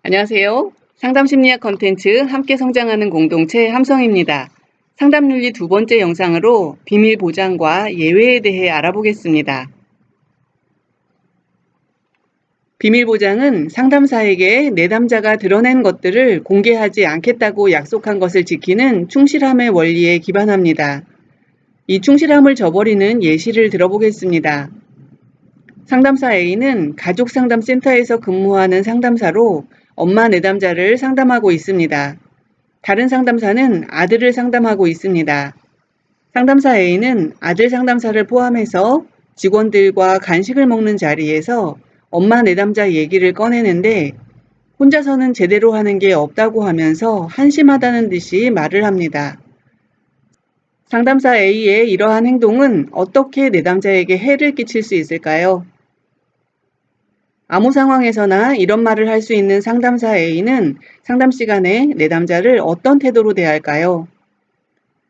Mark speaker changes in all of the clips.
Speaker 1: 안녕하세요. 상담심리학 컨텐츠 함께 성장하는 공동체 함성입니다. 상담윤리 두 번째 영상으로 비밀 보장과 예외에 대해 알아보겠습니다. 비밀 보장은 상담사에게 내담자가 드러낸 것들을 공개하지 않겠다고 약속한 것을 지키는 충실함의 원리에 기반합니다. 이 충실함을 저버리는 예시를 들어보겠습니다. 상담사 A는 가족상담센터에서 근무하는 상담사로 엄마 내담자를 상담하고 있습니다. 다른 상담사는 아들을 상담하고 있습니다. 상담사 A는 아들 상담사를 포함해서 직원들과 간식을 먹는 자리에서 엄마 내담자 얘기를 꺼내는데 혼자서는 제대로 하는 게 없다고 하면서 한심하다는 듯이 말을 합니다. 상담사 A의 이러한 행동은 어떻게 내담자에게 해를 끼칠 수 있을까요? 아무 상황에서나 이런 말을 할 수 있는 상담사 A는 상담 시간에 내담자를 어떤 태도로 대할까요?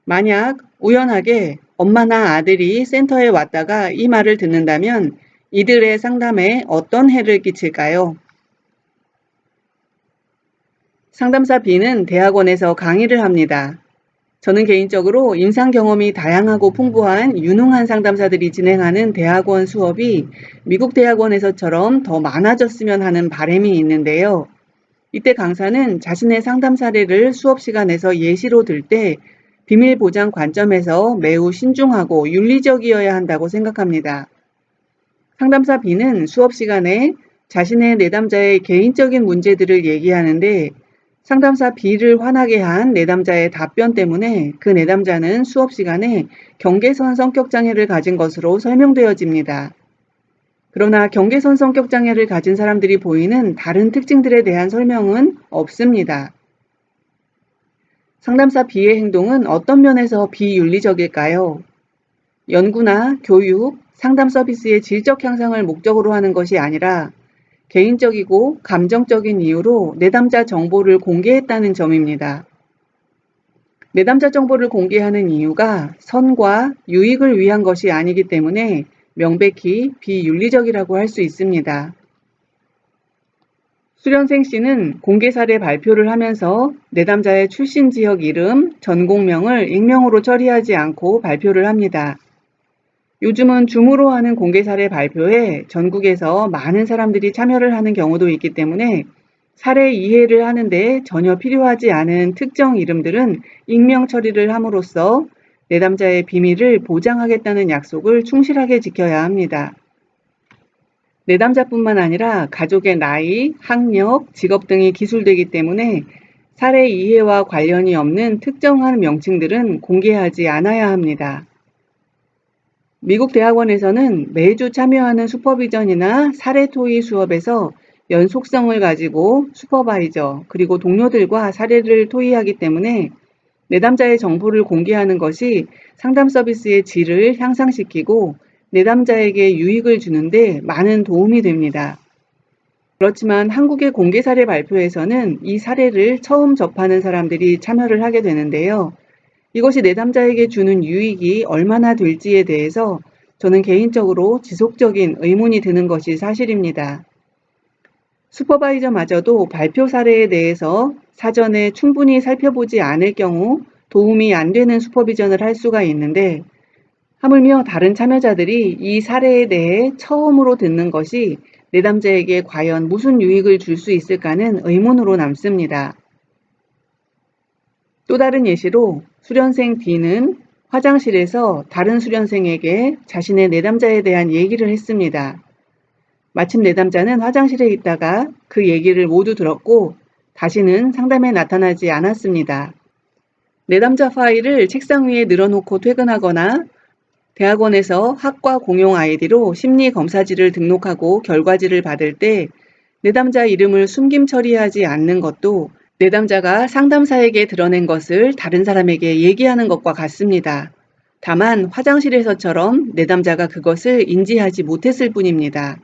Speaker 1: 만약 우연하게 엄마나 아들이 센터에 왔다가 이 말을 듣는다면 이들의 상담에 어떤 해를 끼칠까요? 상담사 B는 대학원에서 강의를 합니다. 저는 개인적으로 임상 경험이 다양하고 풍부한 유능한 상담사들이 진행하는 대학원 수업이 미국 대학원에서처럼 더 많아졌으면 하는 바람이 있는데요. 이때 강사는 자신의 상담 사례를 수업 시간에서 예시로 들 때 비밀 보장 관점에서 매우 신중하고 윤리적이어야 한다고 생각합니다. 상담사 B는 수업 시간에 자신의 내담자의 개인적인 문제들을 얘기하는데 상담사 B를 화나게 한 내담자의 답변 때문에 그 내담자는 수업 시간에 경계선 성격 장애를 가진 것으로 설명되어집니다. 그러나 경계선 성격 장애를 가진 사람들이 보이는 다른 특징들에 대한 설명은 없습니다. 상담사 B의 행동은 어떤 면에서 비윤리적일까요? 연구나 교육, 상담 서비스의 질적 향상을 목적으로 하는 것이 아니라 개인적이고 감정적인 이유로 내담자 정보를 공개했다는 점입니다. 내담자 정보를 공개하는 이유가 선과 유익을 위한 것이 아니기 때문에 명백히 비윤리적이라고 할 수 있습니다. 수련생 C는 공개 사례 발표를 하면서 내담자의 출신 지역 이름, 전공명을 익명으로 처리하지 않고 발표를 합니다. 요즘은 줌으로 하는 공개 사례 발표에 전국에서 많은 사람들이 참여를 하는 경우도 있기 때문에 사례 이해를 하는데 전혀 필요하지 않은 특정 이름들은 익명 처리를 함으로써 내담자의 비밀을 보장하겠다는 약속을 충실하게 지켜야 합니다. 내담자뿐만 아니라 가족의 나이, 학력, 직업 등이 기술되기 때문에 사례 이해와 관련이 없는 특정한 명칭들은 공개하지 않아야 합니다. 미국 대학원에서는 매주 참여하는 슈퍼비전이나 사례 토의 수업에서 연속성을 가지고 슈퍼바이저 그리고 동료들과 사례를 토의하기 때문에 내담자의 정보를 공개하는 것이 상담 서비스의 질을 향상시키고 내담자에게 유익을 주는데 많은 도움이 됩니다. 그렇지만 한국의 공개 사례 발표에서는 이 사례를 처음 접하는 사람들이 참여를 하게 되는데요. 이것이 내담자에게 주는 유익이 얼마나 될지에 대해서 저는 개인적으로 지속적인 의문이 드는 것이 사실입니다. 슈퍼바이저마저도 발표 사례에 대해서 사전에 충분히 살펴보지 않을 경우 도움이 안 되는 슈퍼비전을 할 수가 있는데 하물며 다른 참여자들이 이 사례에 대해 처음으로 듣는 것이 내담자에게 과연 무슨 유익을 줄 수 있을까는 의문으로 남습니다. 또 다른 예시로 수련생 D는 화장실에서 다른 수련생에게 자신의 내담자에 대한 얘기를 했습니다. 마침 내담자는 화장실에 있다가 그 얘기를 모두 들었고 다시는 상담에 나타나지 않았습니다. 내담자 파일을 책상 위에 늘어놓고 퇴근하거나 대학원에서 학과 공용 아이디로 심리검사지를 등록하고 결과지를 받을 때 내담자 이름을 숨김 처리하지 않는 것도 내담자가 상담사에게 드러낸 것을 다른 사람에게 얘기하는 것과 같습니다. 다만 화장실에서처럼 내담자가 그것을 인지하지 못했을 뿐입니다.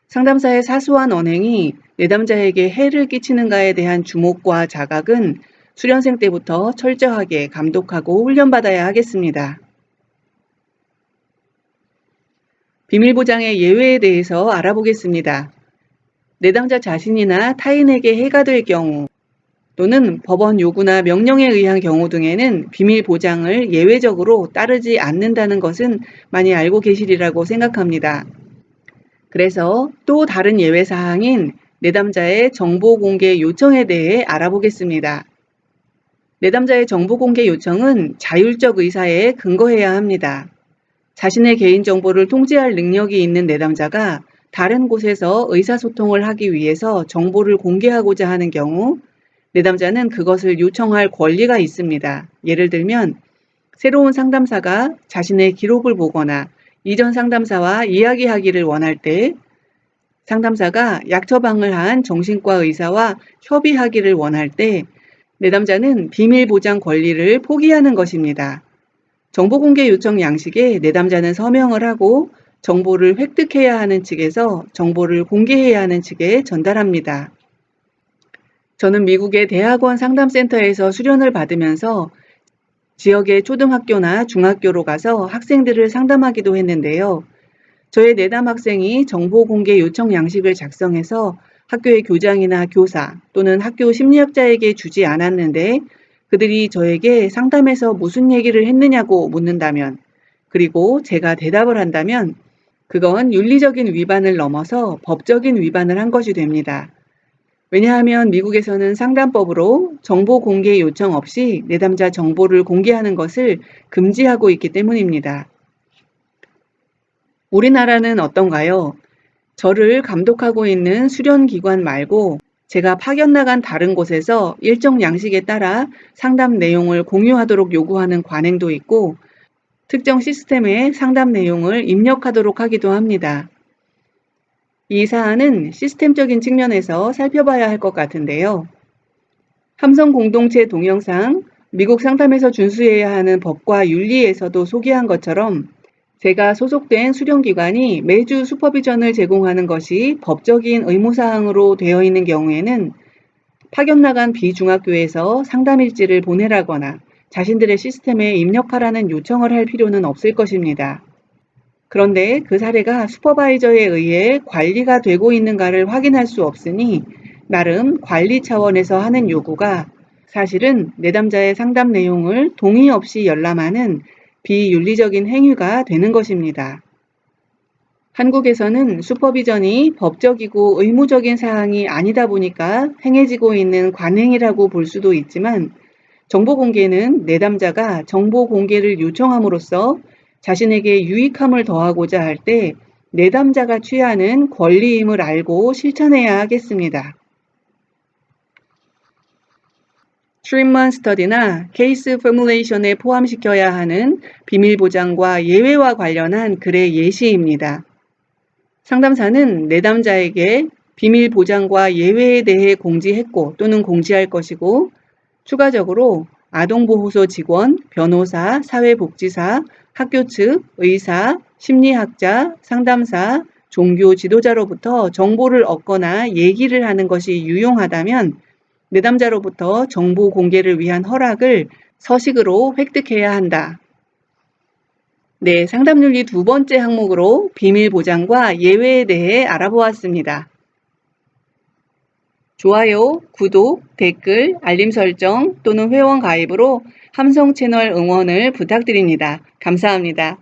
Speaker 1: 상담사의 사소한 언행이 내담자에게 해를 끼치는가에 대한 주목과 자각은 수련생 때부터 철저하게 감독하고 훈련받아야 하겠습니다. 비밀보장의 예외에 대해서 알아보겠습니다. 내담자 자신이나 타인에게 해가 될 경우 또는 법원 요구나 명령에 의한 경우 등에는 비밀 보장을 예외적으로 따르지 않는다는 것은 많이 알고 계시리라고 생각합니다. 그래서 또 다른 예외 사항인 내담자의 정보 공개 요청에 대해 알아보겠습니다. 내담자의 정보 공개 요청은 자율적 의사에 근거해야 합니다. 자신의 개인정보를 통제할 능력이 있는 내담자가 다른 곳에서 의사소통을 하기 위해서 정보를 공개하고자 하는 경우 내담자는 그것을 요청할 권리가 있습니다. 예를 들면 새로운 상담사가 자신의 기록을 보거나 이전 상담사와 이야기하기를 원할 때, 상담사가 약 처방을 한 정신과 의사와 협의하기를 원할 때 내담자는 비밀 보장 권리를 포기하는 것입니다. 정보 공개 요청 양식에 내담자는 서명을 하고 정보를 획득해야 하는 측에서 정보를 공개해야 하는 측에 전달합니다. 저는 미국의 대학원 상담센터에서 수련을 받으면서 지역의 초등학교나 중학교로 가서 학생들을 상담하기도 했는데요. 저의 내담 학생이 정보 공개 요청 양식을 작성해서 학교의 교장이나 교사 또는 학교 심리학자에게 주지 않았는데 그들이 저에게 상담에서 무슨 얘기를 했느냐고 묻는다면, 그리고 제가 대답을 한다면 그건 윤리적인 위반을 넘어서 법적인 위반을 한 것이 됩니다. 왜냐하면 미국에서는 상담법으로 정보 공개 요청 없이 내담자 정보를 공개하는 것을 금지하고 있기 때문입니다. 우리나라는 어떤가요? 저를 감독하고 있는 수련기관 말고 제가 파견 나간 다른 곳에서 일정 양식에 따라 상담 내용을 공유하도록 요구하는 관행도 있고 특정 시스템에 상담 내용을 입력하도록 하기도 합니다. 이 사안은 시스템적인 측면에서 살펴봐야 할 것 같은데요. 함성 공동체 동영상, 미국 상담에서 준수해야 하는 법과 윤리에서도 소개한 것처럼 제가 소속된 수련기관이 매주 슈퍼비전을 제공하는 것이 법적인 의무사항으로 되어 있는 경우에는 파견 나간 비중학교에서 상담일지를 보내라거나 자신들의 시스템에 입력하라는 요청을 할 필요는 없을 것입니다. 그런데 그 사례가 슈퍼바이저에 의해 관리가 되고 있는가를 확인할 수 없으니 나름 관리 차원에서 하는 요구가 사실은 내담자의 상담 내용을 동의 없이 열람하는 비윤리적인 행위가 되는 것입니다. 한국에서는 슈퍼비전이 법적이고 의무적인 사항이 아니다 보니까 행해지고 있는 관행이라고 볼 수도 있지만 정보 공개는 내담자가 정보 공개를 요청함으로써 자신에게 유익함을 더하고자 할 때 내담자가 취하는 권리임을 알고 실천해야 하겠습니다. 트림먼 스터디나 케이스 포뮬레이션에 포함시켜야 하는 비밀 보장과 예외와 관련한 글의 예시입니다. 상담사는 내담자에게 비밀 보장과 예외에 대해 공지했고 또는 공지할 것이고 추가적으로 아동보호소 직원, 변호사, 사회복지사, 학교 측, 의사, 심리학자, 상담사, 종교 지도자로부터 정보를 얻거나 얘기를 하는 것이 유용하다면 내담자로부터 정보 공개를 위한 허락을 서식으로 획득해야 한다. 네, 상담윤리 두 번째 항목으로 비밀 보장과 예외에 대해 알아보았습니다. 좋아요, 구독, 댓글, 알림 설정 또는 회원 가입으로 함성 채널 응원을 부탁드립니다. 감사합니다.